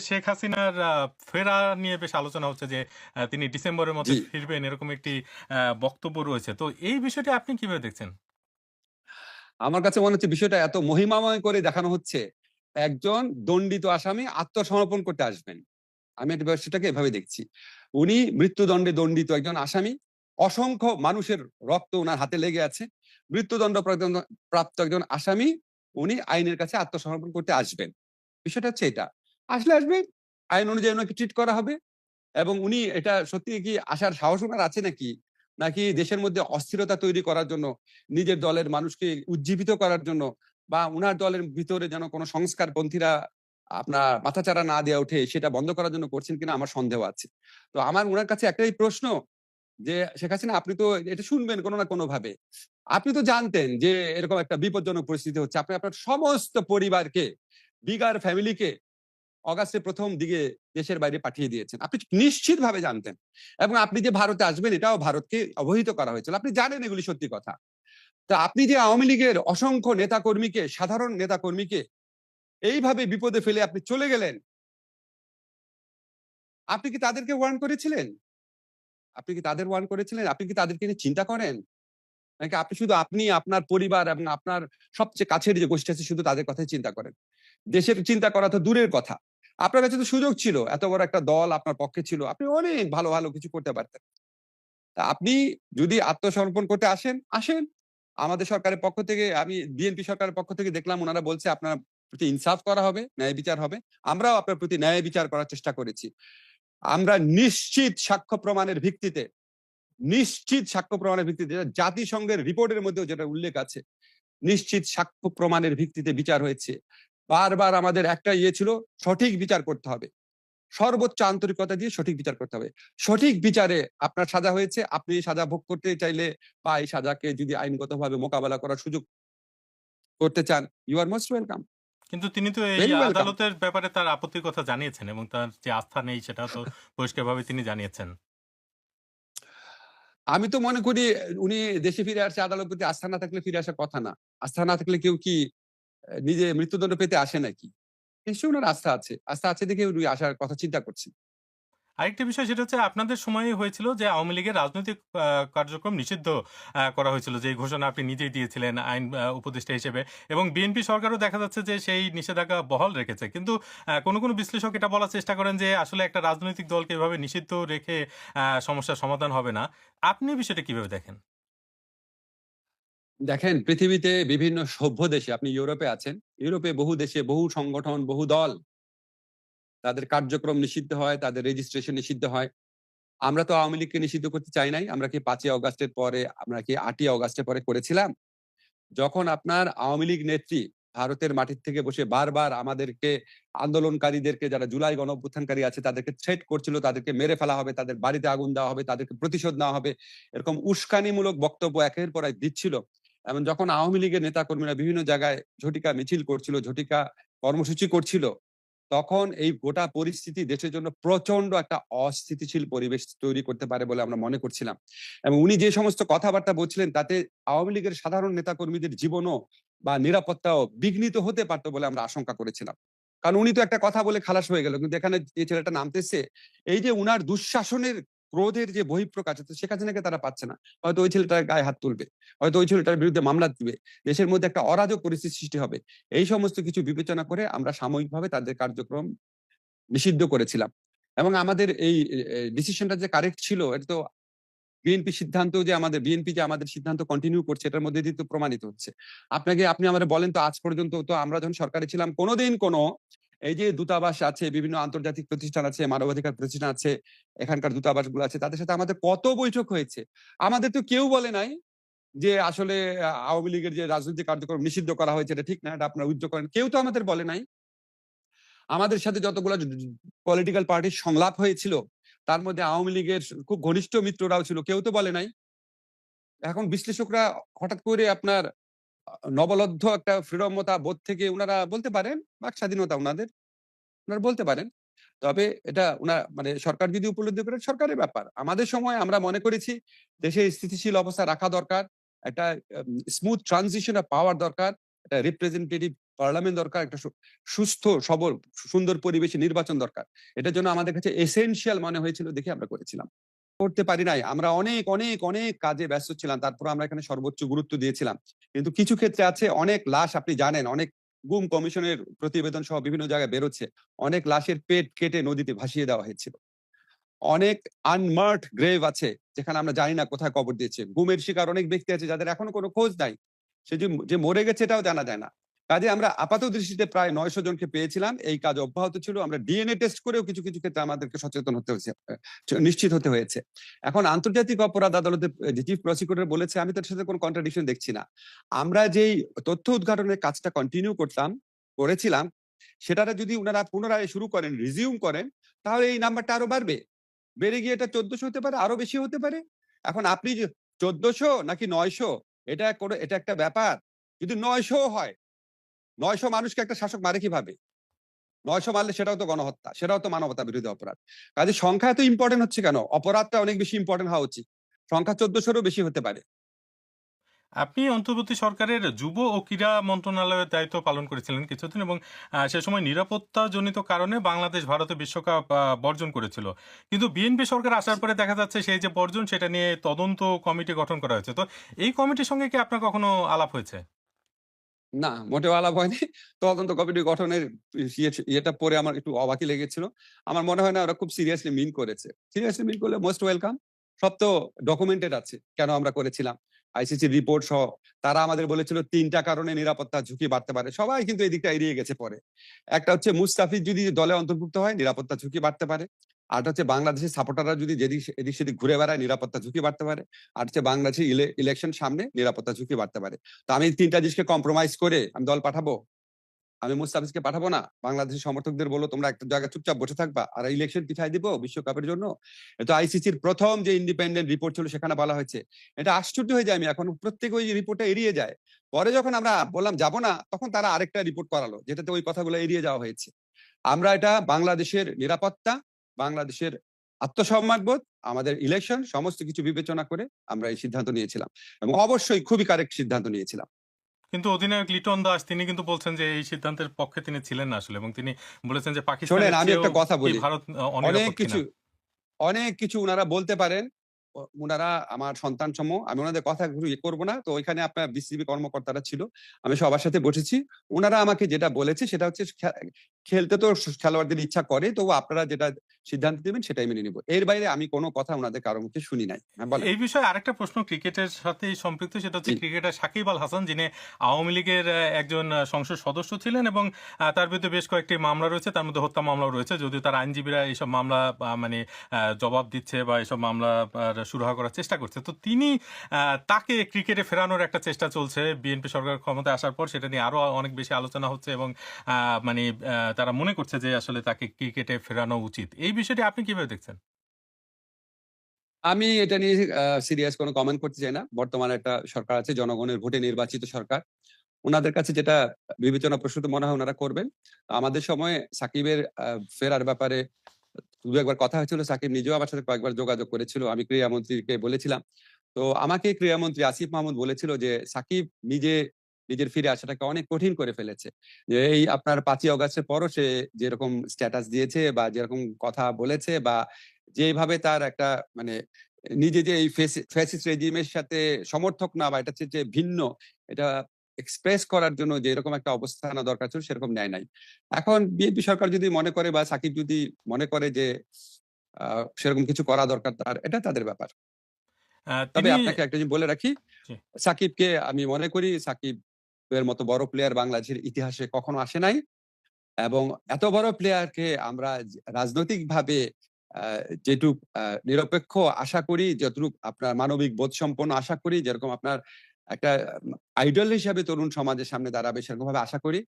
শেখ হাসিনার ফেরা নিয়ে বেশ আলোচনা হচ্ছে যে তিনি ডিসেম্বরের জি। মধ্যে ফিরবেন এরকম একটি বক্তব্য রয়েছে। তো এই বিষয়টি আপনি কিভাবে দেখছেন? আমার কাছে মনে হচ্ছে বিষয়টা এত মহিমাময় করে দেখানো হচ্ছে। একজন দণ্ডিত আসামি আত্মসমর্পণ করতে আসবেন। আমি এটা বিষয়টাকে এভাবে দেখছি। উনি মৃত্যুদণ্ডে দণ্ডিত একজন আসামি। অসংখ্য মানুষের রক্ত উনার হাতে লেগে আছে। মৃত্যুদণ্ড প্রাপ্ত একজন আসামি, উনি আইনের কাছে আত্মসমর্পণ করতে আসবেন। বিষয়টা হচ্ছে এটা। আসবে, আইন অনুযায়ী উনাকে ট্রিট করা হবে। এবং উনি এটা সত্যি কি আসার সাহস উনার আছে নাকি? নাকি দেশের মধ্যে অস্থিরতা তৈরি করার জন্য, নিজের দলের মানুষকে উজ্জীবিত করার জন্য বা উনার দলের ভিতরে যেন কোন সংস্কারপন্থীরা আপনার মাথাচাড়া না দিয়ে ওঠে সেটা বন্ধ করার জন্য করছেন কিনা আমার সন্দেহ আছে। তো আমার উনার কাছে একটাই প্রশ্ন যে, "শেখ হাসিনা আপনি তো এটা শুনবেন কোন না কোনভাবে। আপনি তো জানতেন যে এরকম একটা বিপজ্জনক পরিস্থিতি হচ্ছে। আপনি আপনার সমস্ত পরিবারকে, বিগার ফ্যামিলিকে অগাস্টের ১ম দিকে দেশের বাইরে পাঠিয়ে দিয়েছেন। আপনি নিশ্চিতভাবে জানতেন। এবং আপনি যে ভারতে আসবেন এটাও ভারতকে অবহিত করা হয়েছিল। আপনি জানেন এগুলি সত্যি কথা। তো আপনি যে আওয়ামী লীগের অসংখ্য নেতাকর্মীকে, সাধারণ নেতাকর্মীকে এইভাবে বিপদে ফেলে আপনি চলে গেলেন, আপনি কি তাদেরকে ওয়ার্ন করেছিলেন? আপনি কি তাদের ওয়ার্ন করেছিলেন? আপনি কি তাদেরকে নিয়ে চিন্তা করেন? নাকি আপনি শুধু আপনি, আপনার পরিবার এবং আপনার সবচেয়ে কাছের যে গোষ্ঠী আছে শুধু তাদের কথাই চিন্তা করেন? দেশের চিন্তা করা তো দূরের কথা। আপনার কাছে তো সুযোগ ছিল। এত বড় একটা দল আপনার পক্ষে ছিল। আপনি অনেক ভালো, ভালো কিছু করতে পারতেন। তা আপনি যদি আত্মসমর্পণ করতে আসেন, আসেন। আমাদের সরকারের পক্ষ থেকে আমি বিএনপি সরকারের পক্ষ থেকে দেখলাম উনারা বলছে আপনার প্রতি ইনসাফ করা হবে, ন্যায় বিচার হবে। আমরাও আপনার প্রতি ন্যায় বিচার করার চেষ্টা করেছি। আমরা নিশ্চিত সাক্ষ্য প্রমাণের ভিত্তিতে যেটা জাতিসংঘের রিপোর্টের মধ্যেও যেটা উল্লেখ আছে, নিশ্চিত সাক্ষ্য প্রমাণের ভিত্তিতে বিচার হয়েছে। বারবার আমাদের একটা ছিল, সঠিক বিচার করতে হবে। সর্বোচ্চ আন্তরিকতা দিয়ে সঠিক বিচার করতে হবে। সঠিক বিচারে আপনার সাজা হয়েছে, আপনি এই সাজা ভোগ করতে চাইলে বা এই সাজাকে যদি আইনগতভাবে মোকাবেলা করার সুযোগ করতে চান, ইউ আর মোস্ট ওয়েলকাম। কিন্তু তিনি তো এই ভেরি ওয়েলকাম। আদালতের ব্যাপারে তার আপত্তির কথা জানিয়েছেন এবং তার যে আস্থা নেই সেটাও তো পরিষ্কারভাবে তিনি জানিয়েছেন। আমি তো মনে করি উনি দেশে ফিরে আসছে আদালতের প্রতি আস্থা না থাকলে ফিরে আসার কথা না। আস্থা না থাকলে কেউ কি নিজে মৃত্যুদণ্ড পেতে আসে নাকি? নিশ্চয়ই উনার আস্থা আছে। আস্থা আছে দেখে উনি আসার কথা চিন্তা করছেন। আরেকটি বিষয় সেটা হচ্ছে আপনাদের সময়েই হয়েছিল যে আওয়ামী লীগের রাজনৈতিক কার্যক্রম নিষিদ্ধ করা হয়েছিল। যে ঘোষণা আপনি নিজেই দিয়েছিলেন আইন উপদেষ্টা হিসেবে এবং বিএনপি সরকারও দেখা যাচ্ছে যে সেই নিষেধাজ্ঞা বহাল রেখেছে। কিন্তু কোনো বিশ্লেষক এটা বলার চেষ্টা করেন যে আসলে একটা রাজনৈতিক দলকে এভাবে নিষিদ্ধ রেখে সমস্যার সমাধান হবে না। আপনি বিষয়টা কিভাবে দেখেন? দেখেন পৃথিবীতে বিভিন্ন সভ্য দেশে আপনি ইউরোপে আছেন। ইউরোপে বহু দেশে বহু সংগঠন, বহু দল তাদের কার্যক্রম নিষিদ্ধ হয়, তাদের রেজিস্ট্রেশন নিষিদ্ধ হয়। আমরা তো আওয়ামী লীগকে নিষিদ্ধ করতে চাই নাই। আমরা কি ৫ই অগাস্টের পরে আমরা কি ৮ই অগাস্টের পরে করেছিলাম? যখন আপনার আওয়ামী লীগ নেত্রী ভারতের মাটির থেকে বসে বারবার আমাদেরকে আন্দোলনকারীদেরকে যারা জুলাই গণঅভ্যুত্থানকারী আছে তাদেরকে থ্রেট করছিল, তাদেরকে মেরে ফেলা হবে, তাদের বাড়িতে আগুন দেওয়া হবে, তাদেরকে প্রতিশোধ নেওয়া হবে। এরকম উস্কানিমূলক বক্তব্য একের পর এক দিচ্ছিল। এবং যখন আওয়ামী লীগের নেতাকর্মীরা বিভিন্ন জায়গায় ঝটিকা মিছিল করছিল, ঝটিকা কর্মসূচি করছিল, তখন এই গোটা পরিস্থিতি দেশের জন্য প্রচন্ড একটা অস্থিতিশীল পরিবেশ তৈরি করতে পারে বলে আমরা মনে করছিলাম। এবং উনি যে সমস্ত কথাবার্তা বলছিলেন তাতে আওয়ামী লীগের সাধারণ নেতাকর্মীদের জীবনও বা নিরাপত্তাও বিঘ্নিত হতে পারত বলে আমরা আশঙ্কা করেছিলাম। কারণ উনি তো একটা কথা বলে খালাস হয়ে গেল। কিন্তু এখানে যে ছেলেটা নামতেছে, এই যে উনার দুঃশাসনের ক্রোধের যে বহিঃপ্রকাশ আছে শেখ হাসিনাকে তারা পাচ্ছে না। হয়তো ওই ছেলেটার গায়ে হাত তুলবে। হয়তো ওই ছেলেটার বিরুদ্ধে মামলা দিবে। দেশের মধ্যে একটা অরাজক পরিস্থিতি সৃষ্টি হবে। এই সমস্ত কিছু বিবেচনা করে আমরা সাময়িকভাবে তাদের কার্যক্রম নিষিদ্ধ করেছিলাম। এবং আমাদের এই ডিসিশনটা যে কারেক্ট ছিল এটা তো বিএনপি যে আমাদের সিদ্ধান্ত কন্টিনিউ করছে এটার মধ্যে দিয়ে তো প্রমাণিত হচ্ছে। আপনি আমারে বলেন তো আজ পর্যন্ত তো আমরা যখন সরকারে ছিলাম কোনদিন এই যে দূতাবাস আছে, বিভিন্ন আন্তর্জাতিক প্রতিষ্ঠান আছে, মানবাধিকার প্রতিষ্ঠান আছে, এখানকার দূতাবাসগুলো আছে তাদের সাথে আমাদের কত বৈঠক হয়েছে। আমাদের তো কেউ বলে নাই যে আসলে আওয়ামী লীগের যে রাজনৈতিক কার্যক্রম নিষিদ্ধ করা হয়েছে এটা ঠিক না, এটা আপনারা উইথড্র করেন। কেউ তো আমাদের বলে নাই। আমাদের সাথে যতগুলা পলিটিক্যাল পার্টির সংলাপ হয়েছিল, তার মধ্যে আওয়ামী লীগের খুব ঘনিষ্ঠ মিত্ররাও ছিল। কেউ তো বলে নাই। এখন বিশ্লেষকরা হঠাৎ করে আপনার নবলব্ধ একটা ফ্রিডমতা বোধ থেকে উনারা বলতে পারেন, বাক স্বাধীনতা উনাদের। উনারা বলতে পারেন। তবে এটা মানে সরকার যদি উপলব্ধি করে সরকারের ব্যাপার। আমাদের সময় আমরা মনে করেছি দেশে স্থিতিশীল অবস্থা রাখা দরকার। একটা স্মুথ ট্রানজিশন অফ পাওয়ার দরকার। একটা রিপ্রেজেন্টেটিভ পার্লামেন্ট দরকার, একটা সুস্থ, সবল, সুন্দর পরিবেশে নির্বাচন দরকার। এটার জন্য আমাদের কাছে এসেনশিয়াল মনে হয়েছিল দেখে আমরা করেছিলাম। করতে পারি নাই। আমরা অনেক, অনেক, অনেক কাজে ব্যস্ত ছিলাম। তারপরে আমরা এখানে সর্বোচ্চ গুরুত্ব দিয়েছিলাম। কিন্তু কিছু ক্ষেত্রে আছে অনেক লাশ আপনি জানেন, অনেক গুম কমিশনের প্রতিবেদন সহ বিভিন্ন জায়গায় বেরোচ্ছে। অনেক লাশের পেট কেটে নদীতে ভাসিয়ে দেওয়া হয়েছিল। অনেক আনমার্কড গ্রেভ আছে যেখানে আমরা জানি না কোথায় কবর দিয়েছে। গুমের শিকার অনেক ব্যক্তি আছে যাদের এখনো কোনো খোঁজ নাই। সে যে মরে গেছে এটাও জানা যায় না। কাজে আমরা আপাত দৃষ্টিতে প্রায় ৯০০ জনকে পেয়েছিলাম। এই কাজ অব্যাহত ছিল। আমরা ডিএনএ টেস্ট করেও কিছু, কিছু ক্ষেত্রে আমাদেরকে সচেতন হতে হয়েছে, নিশ্চিত হতে হয়েছে। এখন আন্তর্জাতিক অপরাধ আদালতে যে চিফ প্রসিকিউটর বলেছে, আমি তার সাথে কোনো কন্ট্রাডিকশন দেখছি না। আমরা যেই তথ্য উদ্ঘাটনের কাজটা কন্টিনিউ করেছিলাম, সেটাতে যদি উনারা পুনরায় শুরু করেন, রিজিউম করেন, তাহলে এই নাম্বারটা আরো বাড়বে। বেড়ে গিয়ে এটা ১৪০০ হতে পারে, আরো বেশি হতে পারে। এখন আপনি যে ১৪০০ নাকি ৯০০, এটা একটা ব্যাপার। যদি ৯০০ হয়, ৯০০ মানুষকে একটা শাসক মারে কিভাবে? ৯০০ মারলে সেটাও তো গণহত্যা, সেটাও তো মানবতা বিরোধী অপরাধ। কাজে সংখ্যা এত ইম্পোর্টেন্ট হচ্ছে কেন? অপরাধটা অনেক বেশি ইম্পোর্টেন্ট হওয়া উচিত। সংখ্যা ১৪০০ বেশি হতে পারে। আপনি অন্তর্বর্তী সরকারের যুব ও ক্রীড়া মন্ত্রণালয়ের দায়িত্ব পালন করেছিলেন কিছুদিন এবং সে সময় নিরাপত্তাজনিত কারণে বাংলাদেশ ভারতে বিশ্বকাপ বর্জন করেছিল। কিন্তু বিএনপি সরকার আসার পরে দেখা যাচ্ছে সেই যে বর্জন সেটা নিয়ে তদন্ত কমিটি গঠন করা হয়েছে। তো এই কমিটির সঙ্গে কি আপনার কখনো আলাপ হয়েছে? না, মোটেও আলাপ হয়নি। তদন্ত কমিটি গঠনের ইয়েটা পড়ে আমার একটু অবাকই লেগেছিল। আমার মনে হয় না ওরা খুব সিরিয়াসলি মিন করেছে। সিরিয়াসলি মিন করলে মোস্ট ওয়েলকাম। সব তো ডকুমেন্টেড আছে কেন আমরা করেছিলাম। আইসিসির রিপোর্ট সহ তারা আমাদের বলেছিল ৩ টা কারণে নিরাপত্তা ঝুঁকি বাড়তে পারে। সবাই কিন্তু এই দিকটা এড়িয়ে গেছে পরে। একটা হচ্ছে মুস্তাফিজ যদি দলে অন্তর্ভুক্ত হয় নিরাপত্তা ঝুঁকি বাড়তে পারে। আরেকটা হচ্ছে বাংলাদেশের সাপোর্টাররা যদি এদিক সেদিক ঘুরে বেড়ায় নিরাপত্তা ঝুঁকি বাড়তে পারে। আর হচ্ছে বাংলাদেশের ইলেকশন সামনে নিরাপত্তা ঝুঁকি বাড়তে পারে। তো আমি ৩ টা জিনিসকে কম্প্রোমাইজ করে আমি দল পাঠাবো? আমি মুস্তাফিজকে পাঠাবো না? বাংলাদেশের সমর্থকদের বলবো তোমরা একটা জায়গায় চুপচাপ বসে থাকবা আর ইলেকশন পিছায় দিব বিশ্বকাপের জন্য? এটা আইসিসির প্রথম যে ইন্ডিপেন্ডেন্ট রিপোর্ট ছিল সেখানে বলা হয়েছে। এটা আশ্চর্য হয়ে যায়, আমি এখন প্রত্যেক ওই রিপোর্টটা এড়িয়ে যায়। পরে যখন আমরা বললাম যাব না, তখন তারা আরেকটা রিপোর্ট করালো যেটাতে ওই কথাগুলো এড়িয়ে যাওয়া হয়েছে। আমরা এটা বাংলাদেশের নিরাপত্তা, বাংলাদেশের আত্মসম্মানবোধ, আমাদের ইলেকশন সমস্ত কিছু বিবেচনা করে আমরা এই সিদ্ধান্ত নিয়েছিলাম এবং অবশ্যই খুবই কারেক্ট সিদ্ধান্ত নিয়েছিলাম। কিন্তু অধিনায়ক লিটন দাস তিনি কিন্তু বলছেন যে এই সিদ্ধান্তের পক্ষে তিনি ছিলেন না আসলে এবং তিনি বলেছেন যে শোনেন, পাকিস্তানের আমি চেয়েও একটা কথা কি বলি। ভারত অনেক অনিরাপদ কিনা। কিছু অনেক কিছু উনারা বলতে পারেন। উনারা আমার সন্তান সম। আমি উনাদের কথা করব না। তো ওইখানে আপনার বিসিবি কর্মকর্তারা ছিল। আমি সবার সাথে বসেছি। উনারা আমাকে যেটা বলেছে সেটা হচ্ছে খেলতে তো খেলোয়াড়দের ইচ্ছা করে। তবু আপনারা যেটা সিদ্ধান্ত দিবেন সেটাই মেনে নিব। এর বাইরে আমি কোন কথা উনাদের কারো মুখে শুনি নাই। হ্যাঁ, বলেন। এই বিষয়ে আরেকটা প্রশ্ন ক্রিকেটের সাথেই সম্পৃক্ত, সেটা হচ্ছে জি। ক্রিকেটার সাকিব আল হাসান যিনি আওয়ামী লীগের একজন সংসদ সদস্য ছিলেন এবং তার বিরুদ্ধে বেশ কয়েকটি মামলা রয়েছে, তার মধ্যে হত্যা মামলাও রয়েছে। যদিও তার আইনজীবীরা এইসব মামলা মানে জবাব দিচ্ছে বা এসব মামলা সুরাহা করার চেষ্টা করছে। তো তিনি তাকে ক্রিকেটে ফেরানোর একটা চেষ্টা চলছে বিএনপি সরকার ক্ষমতায় আসার পর, সেটা নিয়ে আরো অনেক বেশি আলোচনা হচ্ছে এবং মানে তারা মনে করছে যে আসলে তাকে ক্রিকেটে ফেরানো উচিত। এই বিষয়টি আপনি কিভাবে দেখছেন? আমি এটা নিয়ে সিরিয়াস কোনো কমেন্ট করতে চাই না। বর্তমানে একটা সরকার আছে, জনগণের ভোটে নির্বাচিত সরকার। উনাদের কাছে যেটা বিবেচনা প্রসূত মনে হয় উনারা করবেন। আমাদের সময়ে সাকিবের ফেরার ব্যাপারে ২ একবার কথা হয়েছিল। সাকিব নিজেও আমার সাথে কয়েকবার যোগাযোগ করেছিল। আমি ক্রীড়ামন্ত্রীকে বলেছিলাম। তো আমাকে ক্রীড়ামন্ত্রী আসিফ মাহমুদ বলেছিল যে, "সাকিব নিজের ফিরে আসাটাকে অনেক কঠিন করে ফেলেছে। যে এই আপনার ৫ই অগাস্টের পরও সে যেরকম স্ট্যাটাস দিয়েছে বা যেরকম কথা বলেছে বা যেভাবে তার একটা মানে নিজে যে এই ফ্যাসিস্ট রেজিমের সাথে সমর্থক না বা এটা হচ্ছে যে ভিন্ন, এটা এক্সপ্রেস করার জন্য যে এরকম একটা অবস্থান নেওয়া দরকার ছিল সেরকম নেয় নাই।" এখন বিএনপি সরকার যদি মনে করে বা সাকিব যদি মনে করে যে সেরকম কিছু করা দরকার তার, এটা তাদের ব্যাপার। তবে তিনি আপনাকে একটা জিনিস বলে রাখি, জি। সাকিবকে আমি মনে করি সাকিবের মতো বড় প্লেয়ার বাংলাদেশের ইতিহাসে কখনো আসে নাই এবং এত বড় প্লেয়ারকে আমরা রাজনৈতিকভাবে আ যেটুক নিরপেক্ষ আশা করি, যতটুক আপনার মানবিক বোধসম্পন্ন আশা করি, যেরকম আপনার একটা আইডল হিসাবে তরুণ সমাজের সামনে দাঁড়াবে সেরকমভাবে আশা করি।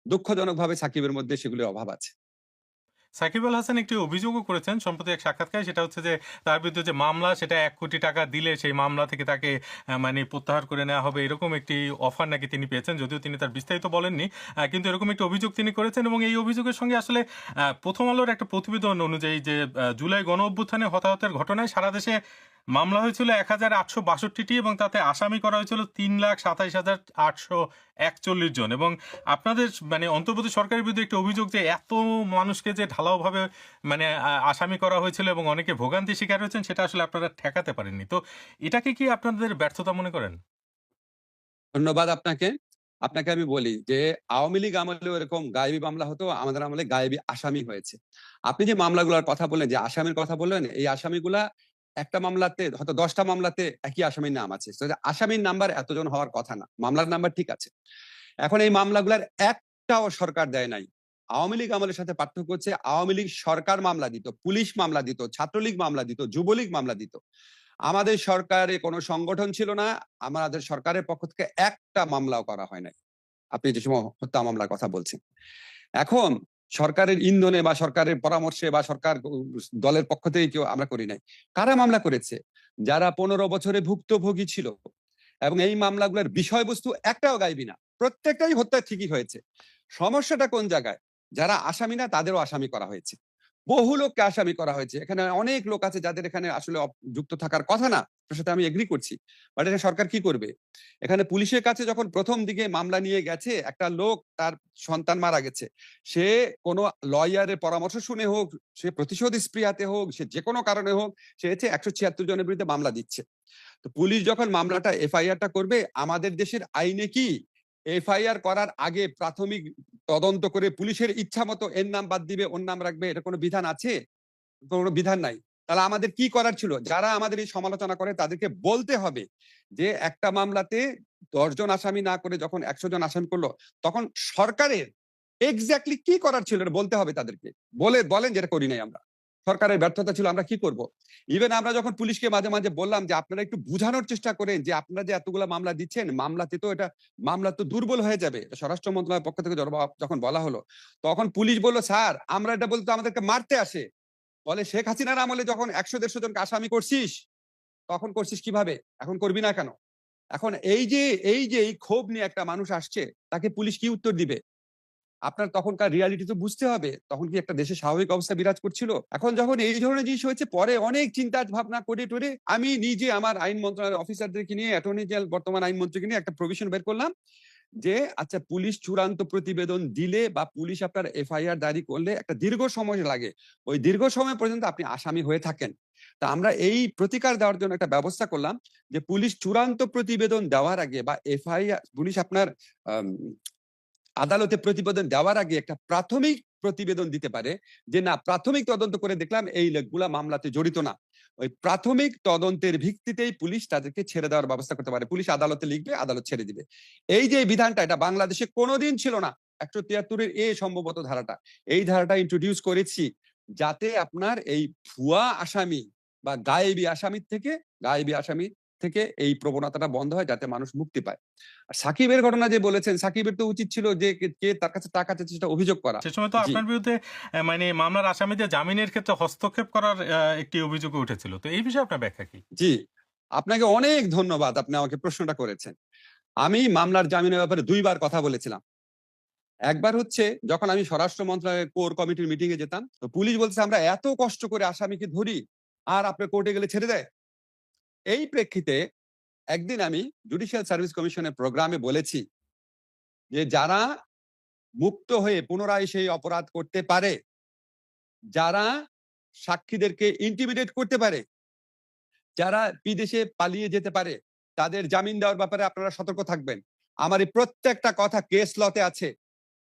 দুঃখজনকভাবে সাকিবের মধ্যে সেগুলির অভাব আছে। সাকিব আল হাসান একটি অভিযোগও করেছেন সম্প্রতি এক সাক্ষাৎকারে, সেটা হচ্ছে যে তার বিরুদ্ধে যে মামলা সেটা ১ কোটি টাকা দিলে সেই মামলা থেকে তাকে মানে প্রত্যাহার করে নেওয়া হবে, এরকম একটি অফার নাকি তিনি পেয়েছেন। যদিও তিনি তার বিস্তারিত বলেননি, কিন্তু এরকম একটি অভিযোগ তিনি করেছেন এবং এই অভিযোগের সঙ্গে আসলে প্রথম আলোর একটা প্রতিবেদন অনুযায়ী যে জুলাই গণ অভ্যুত্থানে হতাহতের ঘটনায় সারা দেশে মামলা হয়েছিল ১,৮৬২টি এবং তাতে আসামি করা হয়েছিল ৩,২৭,৮৪১ জন। এবং আপনাদের মানে অন্তর্বর্তী সরকারের বিরুদ্ধে একটা অভিযোগ যে এত মানুষকে যে ঢালাওভাবে মানে আসামি করা হয়েছিল এবং অনেকে ভোগান্তি শিকার হয়েছেন, সেটা আসলে আপনারা ঠেকাতে পারেননি। তো এটাকে কি আপনাদের ব্যর্থতা মনে করেন? ধন্যবাদ আপনাকে। আপনাকে আমি বলি যে আওয়ামী লীগ আমলেও এরকম গায়েবী মামলা হতো, আমাদের আমলে গায়েবী আসামি হয়েছে। আপনি যে মামলাগুলোর কথা বললেন, যে আসামির কথা বললেন, এই আসামিগুলা একটা মামলাতে হয়তো ১০ টা মামলাতে একই আসামির নাম আছে। তো আসামির নাম্বার এতজন হওয়ার কথা না। মামলার নাম্বার ঠিক আছে। এখন এই মামলাগুলার একটাও সরকার দেয় নাই। আওয়ামী লীগ আমলের সাথে পার্থক্য হচ্ছে আওয়ামী লীগ সরকার মামলা দিত, পুলিশ মামলা দিত, ছাত্রলীগ মামলা দিত, যুবলীগ মামলা দিত। আমাদের সরকারে কোনো সংগঠন ছিল না। আমাদের সরকারের পক্ষ থেকে একটা মামলাও করা হয় নাই। আপনি যে সময় হত্যা মামলার কথা বলছেন। এখন সরকারের ইন্ধনে বা সরকারের পরামর্শে বা সরকার দলের পক্ষ থেকে কেউ আমরা করি নাই। কারা মামলা করেছে? যারা ১৫ বছরে ভুক্তভোগী ছিল এবং এই মামলাগুলোর বিষয়বস্তু একটাও গায়বী না। প্রত্যেকটাই হত্যা ঠিকই হয়েছে। সমস্যাটা কোন জায়গায়? যারা আসামি না তাদেরও আসামি করা হয়েছে। বহু লোককে আসামি করা হয়েছে। এখানে অনেক লোক আছে যাদের এখানে আসলে যুক্ত থাকার কথা না। আপনার সাথে আমি এগ্রি করছি। বাট এটা সরকার কি করবে? এখানে পুলিশের কাছে যখন ১ম দিকে মামলা নিয়ে গেছে, একটা লোক তার সন্তান মারা গেছে। সে কোনো লয়ারের পরামর্শ শুনে হোক, সে প্রতিশোধ স্পৃহাতে হোক, সে যেকোনো কারণে হোক, সে হচ্ছে ১৭৬ জনের বিরুদ্ধে মামলা দিচ্ছে। তো পুলিশ যখন মামলাটা এফআইআরটা করবে, আমাদের দেশের আইনে কি এফআইআর করার আগে প্রাথমিক তদন্ত করে পুলিশের ইচ্ছা মতো এর নাম বাদ দিবে, ওর নাম রাখবে, এটা কোনো বিধান আছে? কোনো বিধান নাই। তাহলে আমাদের কি করার ছিল? যারা আমাদের এই সমালোচনা করে তাদেরকে বলতে হবে যে একটা মামলাতে ১০ জন আসামি না করে যখন ১০০ জন আসামি করলো, তখন সরকারের এক্সাক্টলি কি করার ছিল এটা বলতে হবে তাদেরকে। বলেন যেটা করি নাই আমরা। সরকারের ব্যর্থতা ছিল, আমরা কি করব? ইভেন আমরা যখন পুলিশকে মাঝে, মাঝে বললাম যে আপনারা একটু বুঝানোর চেষ্টা করেন যে আপনারা যে এতগুলা মামলা দিচ্ছেন, মামলা তো দুর্বল হয়ে যাবে। এটা স্বরাষ্ট্র মন্ত্রণালয়ের পক্ষ থেকে যখন বলা হলো, তখন পুলিশ বলল, "স্যার, আমরা এটা বলতে আমাদেরকে মারতে আসে।" বলে, "শেখ হাসিনার আমলে যখন ১০০-১৫০ জনকে আসামি করছিস, তখন করছিস কিভাবে? এখন করবি না কেন?" এখন এই যে এই ক্ষোভ নিয়ে একটা মানুষ আসছে, তাকে পুলিশ কি উত্তর দিবে? আপনার তখনকার রিয়ালিটি তো বুঝতে হবে। তখন কি একটা দেশে স্বাভাবিক অবস্থা বিরাজ করছিল? এখন যখন এই ধরনের জিনিস হয়েছে, পরে অনেক চিন্তা ভাবনা করে টরে আমি নিজে আমার আইন মন্ত্রণালয়ের অফিসারদেরকে নিয়ে, অ্যাটর্নি জেনারেল বর্তমান আইনমন্ত্রীকে নিয়ে একটা প্রভিশন বের করলাম যে আচ্ছা, পুলিশ চূড়ান্ত প্রতিবেদন দিলে বা পুলিশ আপনার এফআইআর দায়ের করলে একটা দীর্ঘ সময় লাগে। ওই দীর্ঘ সময় পর্যন্ত আপনি আসামি হয়ে থাকেন। তা আমরা এই প্রতিকার দেওয়ার জন্য একটা ব্যবস্থা করলাম যে পুলিশ চূড়ান্ত প্রতিবেদন দেওয়ার আগে বা এফআইআর পুলিশ আপনার আম আদালতে প্রতিবেদন দেওয়ার আগে একটা প্রাথমিক প্রতিবেদন দিতে পারে যে না, প্রাথমিক তদন্ত করে দেখলাম এই লোকগুলা মামলাতে জড়িত না। ওই প্রাথমিক তদন্তের ভিত্তিতেই পুলিশ তাদেরকে ছেড়ে দেওয়ার ব্যবস্থা করতে পারে। পুলিশ আদালতে লিখবে, আদালত ছেড়ে দিবে। এই যে বিধানটা, এটা বাংলাদেশে কোনোদিন ছিল না। ১৭৩ এ সম্ভবত ধারাটা, এই ধারাটা ইন্ট্রোডিউস করেছি যাতে আপনার এই ভুয়া আসামি বা গায়েবী আসামি থেকে এই প্রবণতাটা বন্ধ হয়, যাতে মানুষ মুক্তি পায়। আর সাকিবের ঘটনা যে বলেছেন, সাকিবের তো উচিত ছিল যে কে তার কাছে টাকা চাচ্ছে সেটা অভিযোগ করা। সে সময় তো জি, আপনার বিরুদ্ধে মানে মামলার আসামিদের জামিনের ক্ষেত্রে হস্তক্ষেপ করার একটি অভিযোগ উঠেছিল। তো এই বিষয়ে আপনার ব্যাখ্যা কি? জি। আপনাকে অনেক ধন্যবাদ। আপনি আমাকে প্রশ্নটা করেছেন। আমি মামলার জামিনের ব্যাপারে ২ বার কথা বলেছিলাম। একবার হচ্ছে যখন আমি স্বরাষ্ট্র মন্ত্রণালয়ের কোর কমিটির মিটিং এ যেতাম, তো পুলিশ বলছে, "আমরা এত কষ্ট করে আসামিকে ধরি, আর আপনার কোর্টে গেলে ছেড়ে দেয়?" এই প্রেক্ষিতে একদিন আমি জুডিশিয়াল সার্ভিস কমিশনের প্রোগ্রামে বলেছি যে, "যারা মুক্ত হয়ে পুনরায় সেই অপরাধ করতে পারে, যারা সাক্ষীদেরকে ইন্টিমিডেট করতে পারে, যারা বিদেশে পালিয়ে যেতে পারে, তাদের জামিন দেওয়ার ব্যাপারে আপনারা সতর্ক থাকবেন।" আমার এই প্রত্যেকটা কথা কেস লতে আছে।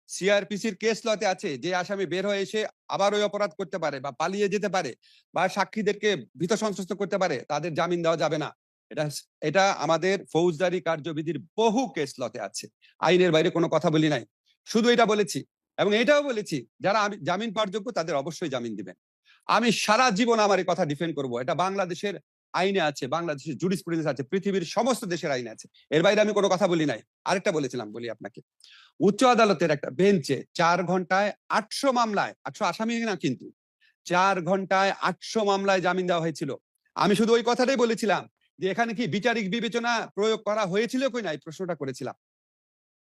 সিআরপিসির কেস লতে আছে যে আসামি বের হয়ে এসে আবার ওই অপরাধ করতে পারে বা পালিয়ে যেতে পারে বা সাক্ষীদেরকে ভীত সন্ত্রস্ত করতে পারে, তাদের জামিন দেওয়া যাবে না। এটা এটা আমাদের ফৌজদারি কার্যবিধির বহু কেস লতে আছে। আইনের বাইরে কোনো কথা বলি নাই। শুধু এটা বলেছি এবং এটাও বলেছি যারা আমি জামিন পাওয়ার যোগ্য তাদের অবশ্যই জামিন দিবেন। আমি সারা জীবন আমার এই কথা ডিফেন্ড করব। এটা বাংলাদেশের আইনে আছে, বাংলাদেশের জুরিসপ্রুডেন্স আছে, পৃথিবীর সমস্ত দেশের আইনে আছে। এর বাইরে আমি কোনো কথা বলি নাই। আরেকটা বলেছিলাম, বলি আপনাকে। উচ্চ আদালতের একটা বেঞ্চে ৪ ঘন্টায় ৮০০ মামলায়, ৮০০ আসামি না কিন্তু, ৪ ঘন্টায় ৮০০ মামলায় জামিন দেওয়া হয়েছিল। আমি শুধু ওই কথাটাই বলেছিলাম যে এখানে কি বিচারিক বিবেচনা প্রয়োগ করা হয়েছিল কিনা, এই প্রশ্নটা করেছিলাম।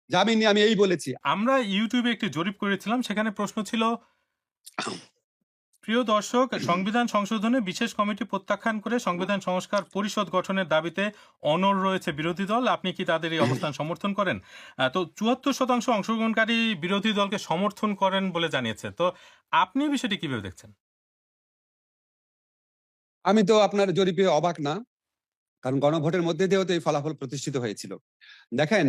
জামিন নিয়ে আমি এই বলেছি। আমরা ইউটিউবে একটি জরিপ করেছিলাম। সেখানে প্রশ্ন ছিল প্রিয় দর্শক, সংবিধান সংশোধনে বিশেষ কমিটি প্রত্যাখ্যান করে সংবিধান সংস্কার পরিষদ গঠনের দাবিতে অনড় রয়েছে বিরোধী দল। আপনি কি তাদের এই অবস্থান সমর্থন করেন? তো ৭৪% অংশগ্রহণকারী বিরোধী দলকে সমর্থন করেন বলে জানিয়েছে। তো আপনি বিষয়টি কিভাবে দেখছেন? আমি তো আপনার জরিপে অবাক না। কারণ গণভোটের মধ্যে দিয়েও তো এই ফলাফল প্রতিষ্ঠিত হয়েছিল। দেখেন,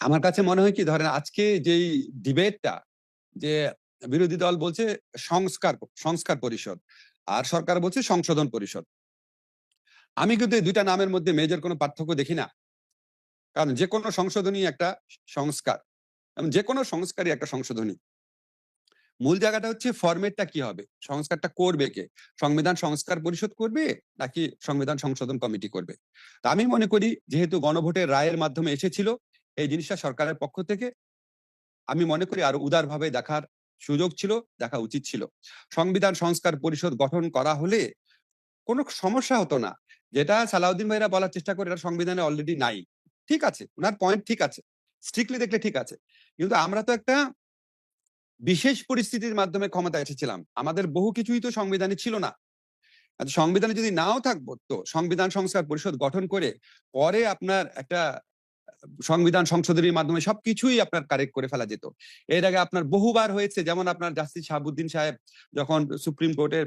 আমার কাছে মনে হয় কি, ধরেন আজকে যেই ডিবেটটা, যে বিরোধী দল বলছে সংস্কার সংস্কার পরিষদ আর সরকার বলছে সংশোধন পরিষদ। আমি কিন্তু এই ২ টা নামের মধ্যে মেজর কোনো পার্থক্য দেখি না। কারণ যেকোনো সংশোধনী একটা সংস্কার। এবং যেকোনো সংস্কারই একটা সংশোধনী। মূল জায়গাটা হচ্ছে ফরমেটটা কি হবে? সংস্কারটা করবে কে? সংবিধান সংস্কার পরিষদ করবে নাকি সংবিধান সংশোধন কমিটি করবে? তা আমি মনে করি, যেহেতু গণভোটের রায়ের মাধ্যমে এসেছিল, এই জিনিসটা সরকারের পক্ষ থেকে আমি মনে করি আরো উদারভাবে দেখার সুযোগ ছিল, দেখা উচিত ছিল। সংবিধান সংস্কার পরিষদ গঠন করা হলে কোনো সমস্যা হতো না। যেটা সালাউদ্দিন ভাইরা বলার চেষ্টা করে, এটা সংবিধানে অলরেডি নাই। ঠিক আছে, উনার পয়েন্ট ঠিক আছে। স্ট্রিক্টলি দেখলে ঠিক আছে। কিন্তু আমরা তো একটা বিশেষ পরিস্থিতির মাধ্যমে ক্ষমতায় এসেছিলাম। আমাদের বহু কিছুই তো সংবিধানে ছিল না। সংবিধানে যদি নাও থাকবো, তো সংবিধান সংস্কার পরিষদ গঠন করে পরে আপনার একটা সংবিধান সংশোধনীর মাধ্যমে সবকিছুই আপনার কারেক্ট করে ফেলা যেত। এর আগে আপনার বহুবার হয়েছে, যেমন আপনার জাস্টিস শাহাবুদ্দিন সাহেব যখন সুপ্রিম কোর্টের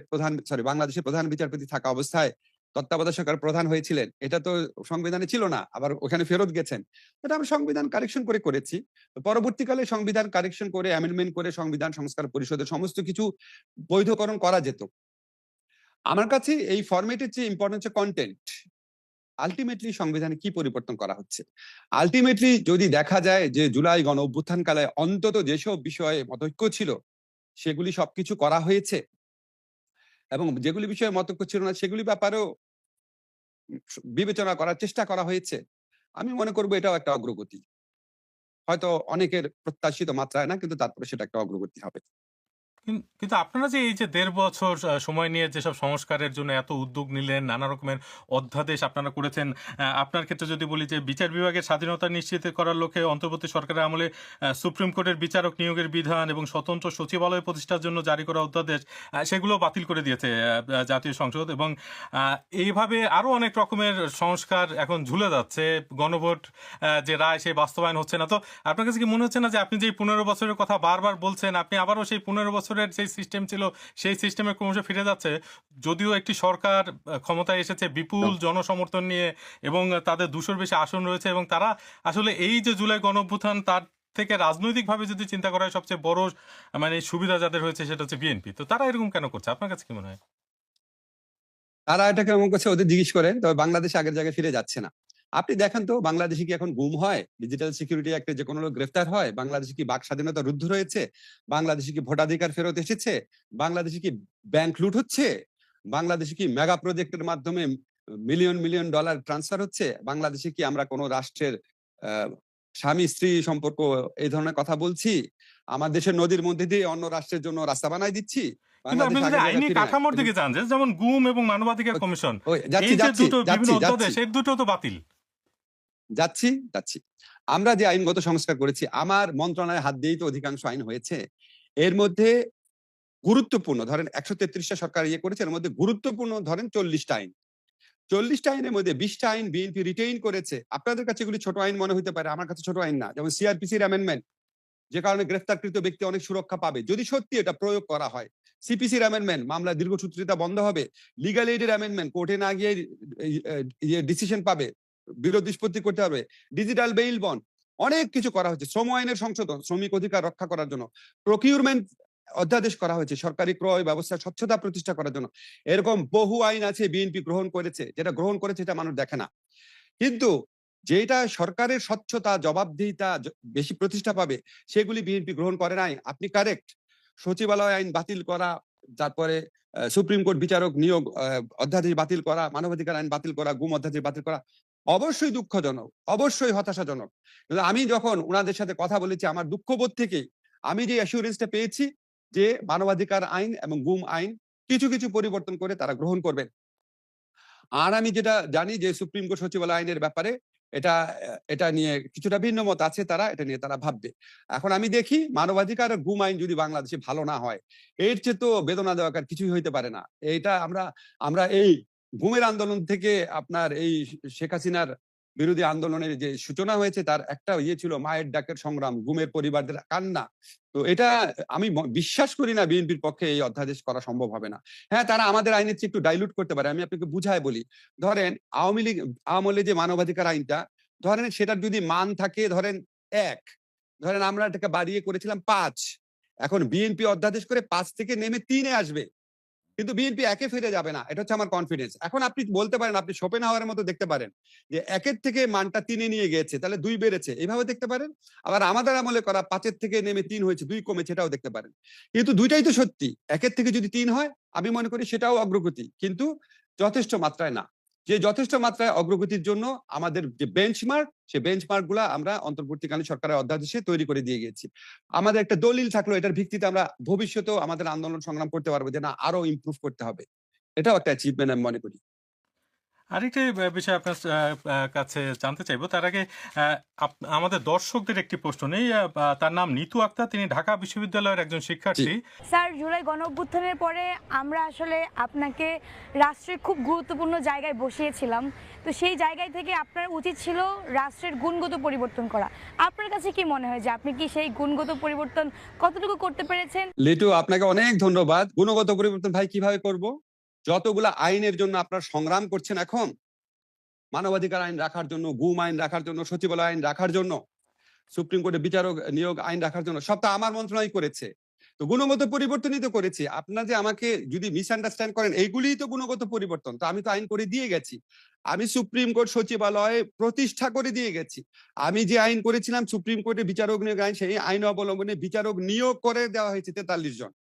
বাংলাদেশের প্রধান বিচারপতি থাকা অবস্থায় তত্ত্বাবধায়ক সরকার প্রধান হয়েছিলেন, এটা তো সংবিধানে ছিল না, আবার ওখানে ফেরত গেছেন। এটা আমরা সংবিধান কারেকশন করে করেছি। পরবর্তীকালে সংবিধান কারেকশন করে অ্যামেন্ডমেন্ট করে সংবিধান সংস্কার পরিষদের সমস্ত কিছু বৈধকরণ করা যেত। আমার কাছে এই ফরম্যাটের চেয়ে ইম্পর্টেন্ট হচ্ছে কন্টেন্ট। আলটিমেটলি সংবিধানে কি পরিবর্তন করা হচ্ছে? আলটিমেটলি যদি দেখা যায় যে জুলাই গণ অভ্যুত্থানকালে অন্তত যেসব বিষয়ে মতৈক্য ছিল, সেগুলি সবকিছু করা হয়েছে, এবং যেগুলি বিষয়ে মতৈক্য ছিল না সেগুলি ব্যাপারেও বিবেচনা করার চেষ্টা করা হয়েছে। আমি মনে করব এটাও একটা অগ্রগতি। হয়তো অনেকের প্রত্যাশিত মাত্রায় না, কিন্তু তারপরে সেটা একটা অগ্রগতি হবে। কিন্তু আপনারা যে এই যে ১.৫ বছর সময় নিয়ে যেসব সংস্কারের জন্য এত উদ্যোগ নিলেন, নানা রকমের অধ্যাদেশ আপনারা করেছেন। আপনার ক্ষেত্রে যদি বলি যে বিচার বিভাগের স্বাধীনতা নিশ্চিত করার লক্ষ্যে অন্তর্বর্তী সরকারের আমলে সুপ্রিম কোর্টের বিচারক নিয়োগের বিধান এবং স্বতন্ত্র সচিবালয় প্রতিষ্ঠার জন্য জারি করা অধ্যাদেশ, সেগুলো বাতিল করে দিয়েছে জাতীয় সংসদ। এবং এইভাবে আরো অনেক রকমের সংস্কার এখন ঝুলে যাচ্ছে। গণভোট যে রায়, সেই বাস্তবায়ন হচ্ছে না। তো আপনার কাছে কি মনে হচ্ছে না যে আপনি যে ১৫ বছরের কথা বারবার বলছেন, আপনি আবারও সেই ১৫ বছরের যে সিস্টেম ছিল সেই সিস্টেমে ক্রমশ ফিরে যাচ্ছে? যদিও একটি সরকার ক্ষমতায় এসেছে বিপুল জনসমর্থন নিয়ে এবং তাদের ২০০-র বেশি আসন রয়েছে, এবং তারা আসলে এই যে জুলাই গণঅভ্যুত্থান, তার থেকে রাজনৈতিকভাবে যদি চিন্তা করা হয়, সবচেয়ে বড় মানে সুবিধা যাদের হয়েছে সেটা হচ্ছে বিএনপি। তো তারা এরকম কেন করছে? আপনার কাছে কি মনে হয়? তারা এটা কেমন করছে ওদের জিজ্ঞেস করেন, তবে বাংলাদেশ আগের জায়গায় ফিরে যাচ্ছে না। আপনি দেখেন তো, বাংলাদেশে কি এখন গুম হয়? ডিজিটাল সিকিউরিটি অ্যাক্টে যে কোনো লোক গ্রেফতার হয়? বাংলাদেশে কি বাক স্বাধীনতা রুদ্ধ হয়েছে? বাংলাদেশে কি ভোটাধিকার ফেরত এসেছে? বাংলাদেশে কি ব্যাংক লুট হচ্ছে? বাংলাদেশে কি মেগা প্রজেক্টের মাধ্যমে মিলিয়ন মিলিয়ন ডলার ট্রান্সফার হচ্ছে? বাংলাদেশে কি আমরা কোনো রাষ্ট্রের স্বামী স্ত্রী সম্পর্ক এই ধরনের কথা বলছি? আমার দেশের নদীর মধ্যে দিয়ে অন্য রাষ্ট্রের জন্য রাস্তা বানাই দিচ্ছি? কিন্তু আপনি বাংলাদেশ যদি আগের আইনি জায়গায় ফিরে নাই। কাঠামোর এবং দিকে যান, যেমন গুম এবং মানবাধিকার কমিশন, ওই এই যাচ্ছি যে যাচ্ছি দুটো বিভিন্ন যাচ্ছি অধ্যাদেশ, যাচ্ছি এর দুটো তো বাতিল। যাচ্ছি যাচ্ছি আমরা যে আইনগত সংস্কার করেছি, আমার মন্ত্রণালয়ে হাত দিয়েই তো অধিকাংশ আইন হয়েছে। এর মধ্যে গুরুত্বপূর্ণ ধরেন ১৩৩টা সরকার ইয়ে করেছে, এর মধ্যে গুরুত্বপূর্ণ ধরেন ৪০টা আইন। ৪০টা আইনের মধ্যে ২০টা আইন বিএনপি রিটেইন করেছে। আপনাদের কাছে এগুলি ছোট আইন মনে হতে পারে, আমার কাছে ছোট আইন না। যেমন সিআরপিসির অ্যামেন্ডমেন্ট, যে কারণে গ্রেফতারকৃত ব্যক্তি অনেক সুরক্ষা পাবে যদি সত্যি এটা প্রয়োগ করা হয়। সিপিসির অ্যামেন্ডমেন্ট, মামলা দীর্ঘসূত্রিতা বন্ধ হবে। লিগ্যাল এইডের অ্যামেন্ডমেন্ট, কোর্টে না গিয়ে ডিসিশন পাবে, বিরোধ নিষ্পত্তি করতে হবে। ডিজিটাল বেইল বন্ড, অনেক কিছু করা হচ্ছে। শ্রম আইনের সংশোধন, শ্রমিক অধিকার রক্ষা করার জন্য। প্রকিউরমেন্ট অধ্যাদেশ করা হয়েছে সরকারি ক্রয় ব্যবস্থার স্বচ্ছতা প্রতিষ্ঠা করার জন্য। এরকম বহু আইন আছে বিএনপি গ্রহণ করেছে, যেটা গ্রহণ করেছে এটা মানুষ দেখে না। কিন্তু যেটা সরকারের স্বচ্ছতা জবাবদিহিতা বেশি প্রতিষ্ঠা পাবে, সেগুলি বিএনপি গ্রহণ করে নাই। আপনি কারেক্ট। সচিবালয় আইন বাতিল করা, তারপরে সুপ্রিম কোর্ট বিচারক নিয়োগ অধ্যাদেশ বাতিল করা, মানবাধিকার আইন বাতিল করা, গুম অধ্যাদেশ বাতিল করা অবশ্যই দুঃখজনক, অবশ্যই হতাশাজনক। কিন্তু আমি যখন ওনাদের সাথে কথা বলেছি, আমার দুঃখবোধ থেকে আমি যে অ্যাসুরেন্সটা পেয়েছি যে মানবাধিকার আইন এবং গুম আইন কিছু কিছু পরিবর্তন করে তারা গ্রহণ করবেন। আর আমি যেটা জানি যে সুপ্রিম কোর্ট সচিবালয় আইনের ব্যাপারে এটা এটা নিয়ে কিছুটা ভিন্ন মত আছে, তারা এটা নিয়ে তারা ভাববে। এখন আমি দেখি মানবাধিকার আর গুম আইন যদি বাংলাদেশে ভালো না হয়, এর চেয়ে তো বেদনা দেওয়ার কিছুই হইতে পারে না। এইটা আমরা আমরা এই গুমের আন্দোলন থেকে আপনার এই শেখ হাসিনার বিরোধী আন্দোলনের যে সূচনা হয়েছে, তার একটা ইয়ে ছিল মায়ের ডাকের সংগ্রাম, গুমের পরিবারদের কান্না। তো এটা আমি বিশ্বাস করি না বিএনপির পক্ষে এই অধ্যাদেশ করা সম্ভব হবে না। হ্যাঁ, তারা আমাদের আইনের চেয়ে একটু ডাইলুট করতে পারে। আমি আপনাকে বুঝায় বলি। ধরেন আমলে যে মানবাধিকার আইনটা, ধরেন সেটার যদি মান থাকে ধরেন ১, ধরেন আমরা এটাকে বাড়িয়ে করেছিলাম ৫। এখন বিএনপি অধ্যাদেশ করে ৫ থেকে নেমে ৩ এ আসবে। কিন্তু বিএনপি ১ এ ফিরে যাবে না। এটা হচ্ছে আমার কনফিডেন্স। এখন আপনি বলতে পারেন, আপনি শোপেনহাওয়ারের মতো দেখতে পারেন যে ১ এর থেকে মানটা ৩ এ নিয়ে গিয়েছে, তাহলে ২ বেড়েছে। এভাবে দেখতে পারেন। আবার আমাদের আমলে করা ৫ এর থেকে নেমে ৩ হয়েছে, ২ কমেছে, এটাও দেখতে পারেন। কিন্তু ২ টাই তো সত্যি। ১ এর থেকে যদি ৩ হয়, আমি মনে করি সেটাও অগ্রগতি। কিন্তু যথেষ্ট মাত্রায় না। যে যথেষ্ট মাত্রায় অগ্রগতির জন্য আমাদের যে বেঞ্চমার্ক, সেই বেঞ্চমার্ক গুলা আমরা অন্তর্বর্তীকালীন সরকারের অধ্যাদেশে তৈরি করে দিয়ে গেছি। আমাদের একটা দলিল থাকলো, এটার ভিত্তিতে আমরা ভবিষ্যতেও আমাদের আন্দোলন সংগ্রাম করতে পারবো যে না, আরো ইমপ্রুভ করতে হবে। এটাও একটা অ্যাচিভমেন্ট আমি মনে করি। আরেকটি বিষয় আপনার কাছে জানতে চাইবো। তার আগে আ আমাদের দর্শকদের একটি প্রশ্ন নেই। তার নাম নিতু আক্তার। তিনি ঢাকা বিশ্ববিদ্যালয়ের একজন জি। শিক্ষার্থী। স্যার, জুলাই গণঅভ্যুত্থানের পরে আমরা আসলে আপনাকে রাষ্ট্রের খুব গুরুত্বপূর্ণ জায়গায় বসিয়েছিলাম। তো সেই জায়গায় থেকে আপনার উচিত ছিল রাষ্ট্রের গুণগত পরিবর্তন করা। আপনার কাছে কি মনে হয় যে আপনি কি সেই গুণগত পরিবর্তন কতটুকু করতে পেরেছেন? লিটু, আপনাকে অনেক ধন্যবাদ। গুণগত পরিবর্তন ভাই কিভাবে করব? যতগুলা আইনের জন্য আপনারা সংগ্রাম করছেন এখন, মানবাধিকার আইন রাখার জন্য, গুম আইন রাখার জন্য, সচিবালয় আইন রাখার জন্য, সুপ্রিম কোর্টে বিচারক নিয়োগ আইন রাখার জন্য, সব তো আমার মন্ত্রণালয় করেছে। তো গুণগত পরিবর্তনই তো করেছি। আপনারা যে আমাকে যদি মিসআন্ডারস্ট্যান্ড করেন, এইগুলিই তো গুণগত পরিবর্তন। তো আমি তো আইন করে দিয়ে গেছি। আমি সুপ্রিম কোর্ট সচিবালয় প্রতিষ্ঠা করে দিয়ে গেছি। আমি যে আইন করেছিলাম সুপ্রিম কোর্টে বিচারক নিয়োগ আইন, সেই আইন অবলম্বনে বিচারক নিয়োগ করে দেওয়া হয়েছে ৪৩ জন।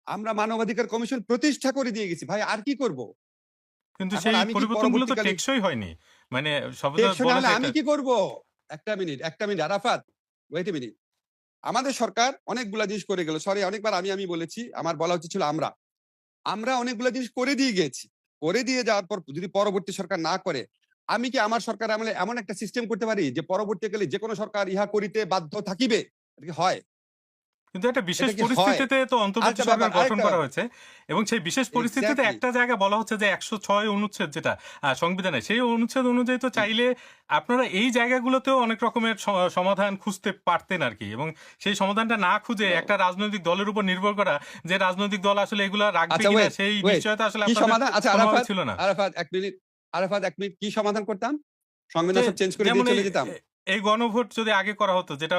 আমরা মানবাধিকার কমিশন প্রতিষ্ঠা করে দিয়ে গেছি। ভাই আর কি করব? কিন্তু এখন সেই আমি কি পরিবর্তনগুলো তো পরবর্তীকালে টেকসই হয়নি। মানে সর্বদা টেকসই না বলা হলে যায় আমি এটা। কি করব? একটা minute Arafat, wait a minute. আমাদের সরকার অনেকগুলা জিনিস করে গেল। সরি, অনেকবার আমি বলেছি। আমার বলা উচিত ছিল আমরা। আমরা অনেকগুলা জিনিস করে দিয়ে গেছি। করে দিয়ে যাওয়ার পর যদি পরবর্তী সরকার না করে, আমি কি আমার সরকার আমলে এমন একটা সিস্টেম করতে পারি যে পরবর্তীকালে যেকোনো সরকার ইহা করিতে বাধ্য থাকিবে? এটা কি হয়? কিন্তু একটা বিশেষ এটা কি হয়? পরিস্থিতিতে তো অন্তর্বর্তী সরকার গঠন আরেকটা করা ব্যাপার। হয়েছে এবং সেই বিশেষ পরিস্থিতিতে এক্সাক্টলি। একটা জায়গায় বলা হচ্ছে যে ১০৬ অনুচ্ছেদ যেটা সংবিধানে, সেই অনুচ্ছেদ অনুযায়ী তো চাইলে আপনারা এই জায়গাগুলোতেও অনেক রকমের সমাধান খুঁজতে পারতেন আরকি, এবং সেই সমাধানটা না খুঁজে একটা রাজনৈতিক দলের উপর নির্ভর করা, যে রাজনৈতিক দল আসলে এগুলা রাখবে আচ্ছা, কিনা ওয়েট, সেই ওয়েট। নিশ্চয়তা আসলে কি আপনাদের সমাধান? আচ্ছা কোনোভাবে ছিল না। আরাফাত ১ মিনিট। আরাফাত ১ মিনিট। কি সমাধান করতাম? যে সংবিধান সব চেঞ্জ করে যেমন দিয়ে এই চলে যেতাম? এই গণভোট যদি আগে করা হতো, যেটা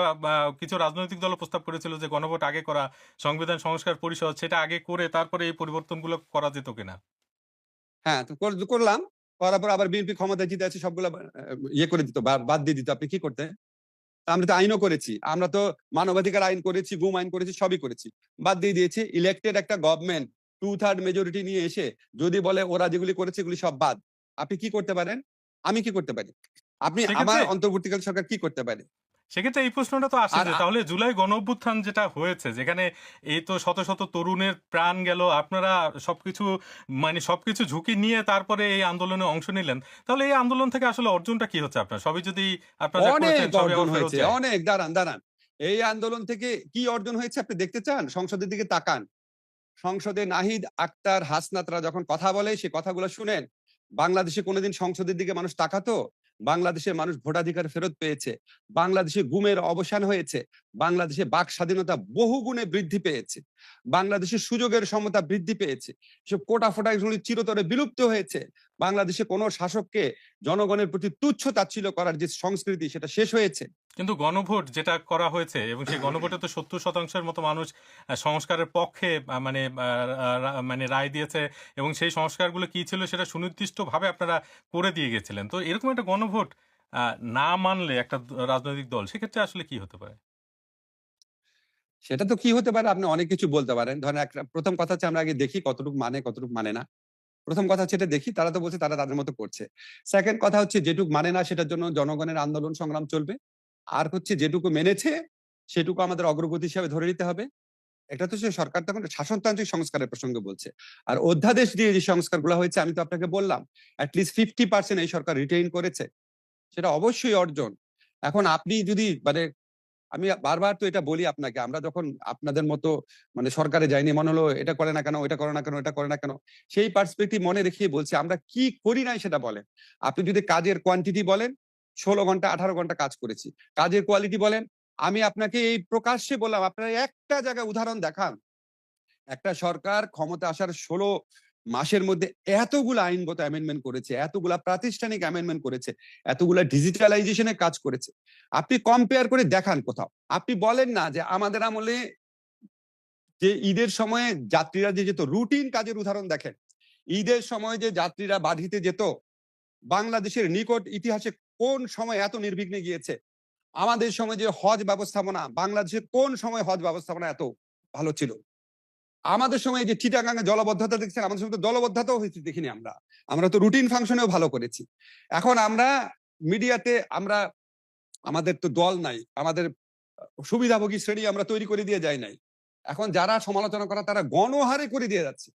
কিছু রাজনৈতিক দল প্রস্তাব করেছিল যে গণভোট আগে করা, সংবিধান সংস্কার পরিষদ সেটা আগে করে তারপরে এই পরিবর্তনগুলো করা যেত কিনা? হ্যাঁ, তো করলাম। করার পর আবার বিএনপি ক্ষমতায় জিতে আছে, সবগুলা ইয়ে করে দিত, বাদ দিয়ে দিত। আপনি কি করতেন? আমরা তো আইনও করেছি। আমরা তো মানবাধিকার আইন করেছি, গুম আইন করেছি, সবই করেছি। বাদ দিয়ে দিয়েছি। ইলেক্টেড একটা গভর্নমেন্ট 2/3 মেজরিটি নিয়ে এসে যদি বলে ওরা যেগুলি করেছে এগুলি সব বাদ। আপনি কি করতে পারেন? আমি কি করতে পারি? আপনি আমার সেক্ষেত্রে অন্তর্বর্তীকালীন সরকার কি করতে পারে? সেক্ষেত্রে এই প্রশ্নটা তো আসে আর যে তাহলে জুলাই গণঅভ্যুত্থান যেটা হয়েছে, যেখানে এই তো শত শত তরুণের প্রাণ গেল, আপনারা সবকিছু মানে সবকিছু ঝুঁকি নিয়ে তারপরে এই আন্দোলনে অংশ নিলেন, তাহলে এই আন্দোলন থেকে আসলে অর্জনটা কি হচ্ছে আপনার? সবই যদি আপনারা যা অনেক করেছেন সবই অর্জন আবার ফেরত হয়েছে, যায়। অনেক। দাঁড়ান। এই আন্দোলন থেকে কি অর্জন হয়েছে আপনি দেখতে চান? সংসদের দিকে তাকান। সংসদে নাহিদ আক্তার, হাসনাতরা যখন কথা বলে, সে কথাগুলো শুনেন। বাংলাদেশে কোনোদিন সংসদের দিকে মানুষ তাকাতো? বাংলাদেশের মানুষ ভোটাধিকার ফেরত পেয়েছে। বাংলাদেশে গুমের অবসান হয়েছে। বাংলাদেশে বাক স্বাধীনতা বহু গুণে বৃদ্ধি পেয়েছে। বাংলাদেশে সুযোগের সমতা বৃদ্ধি পেয়েছে। এসব কোটা-ফোটা এগুলি চিরতরে বিলুপ্ত হয়েছে। বাংলাদেশে কোনো শাসককে জনগণের প্রতি তুচ্ছ তাচ্ছিল্য করার যে সংস্কৃতি, সেটা শেষ হয়েছে। কিন্তু গণভোট যেটা করা হয়েছে এবং সেই গণভোটে তো ৭০% মতো মানুষ সংস্কারের পক্ষে মানে রায় দিয়েছে, এবং সেই সংস্কারগুলো কি ছিল সেটা সুনির্দিষ্টভাবে আপনারা করে দিয়ে গেছিলেন। তো এরকম একটা গণভোট না মানলে একটা রাজনৈতিক দল, সেক্ষেত্রে আসলে কি হতে পারে? সেটা তো কি হতে পারে, আপনি অনেক কিছু বলতে পারেন। ধরেন একটা ১ম কথা হচ্ছে আমরা আগে দেখি কতটুকু মানে, কতটুকু মানে না। ১ম কথা হচ্ছে এটা দেখি, তারা তো বলছে তারা তাদের মতো করছে। 2nd কথা হচ্ছে যেটুকু মানে না সেটার জন্য জনগণের আন্দোলন সংগ্রাম চলবে। আর হচ্ছে যেটুকু মেনেছে সেটুকু আমাদের অগ্রগতি হিসাবে ধরে নিতে হবে। এটা তো সে সরকার তখন শাসনতান্ত্রিক সংস্কারের প্রসঙ্গে বলছে। আর অধ্যাদেশ দিয়ে যে সংস্কারগুলো হয়েছে আমি তো আপনাকে বললাম, এট লিস্ট 50% এই সরকার রিটেইন করেছে। সেটা অবশ্যই অর্জন। এখন আপনি যদি মানে আমি বারবার তো এটা বলি আপনাকে, আমরা যখন আপনাদের মতো মানে সরকারে যাইনি, মনে হলো এটা করে না কেন, ওইটা করে না কেন, এটা করে না কেন? সেই পার্সপেক্টিভ মনে রেখেই বলছি, আমরা কি করি নাই সেটা বলেন। আপনি যদি কাজের কোয়ান্টিটি বলেন, ১৬ ঘন্টা ১৮ ঘন্টা কাজ করেছি। কাজের কোয়ালিটি বলেন, আমি আপনাকে এই প্রকাশ্যে বললাম, আপনারা একটা জায়গায় উদাহরণ দেখান। একটা সরকার ক্ষমতা আসার ১৬ মাসের মধ্যে এতগুলা আইনগত অ্যামেন্ডমেন্ট করেছে, এতগুলা প্রাতিষ্ঠানিক অ্যামেন্ডমেন্ট করেছে, এতগুলা ডিজিটালাইজেশনের কাজ করেছে। আপনি কম্পেয়ার করে দেখান কোথাও। আপনি বলেন না যে আমাদের আমলে যে ঈদের সময়ে যাত্রীরা যে যেত, রুটিন কাজের উদাহরণ দেখেন। ঈদের সময় যে যাত্রীরা বাধিতে যেত, বাংলাদেশের নিকট ইতিহাসে কোন সময় এত নির্বিঘ্নে গিয়েছে? আমাদের সময় যে হজ ব্যবস্থাপনা, বাংলাদেশের কোন সময় হজ ব্যবস্থাপনা এত ভালো ছিল? আমাদের সময় যে চিটাগাঙে জলবদ্ধতা দেখছেন, আমাদের সময় তো জলবদ্ধতাও হয়েছে দেখিনি আমরা। আমরা তো রুটিন ফাংশনেও ভালো করেছি। এখন আমরা মিডিয়াতে আমরা আমাদের তো দল নাই, আমাদের সুবিধাভোগী শ্রেণী আমরা তৈরি করে দিয়ে যাই নাই। এখন যারা সমালোচনা করা তারা গণহারে করে দিয়ে যাচ্ছে।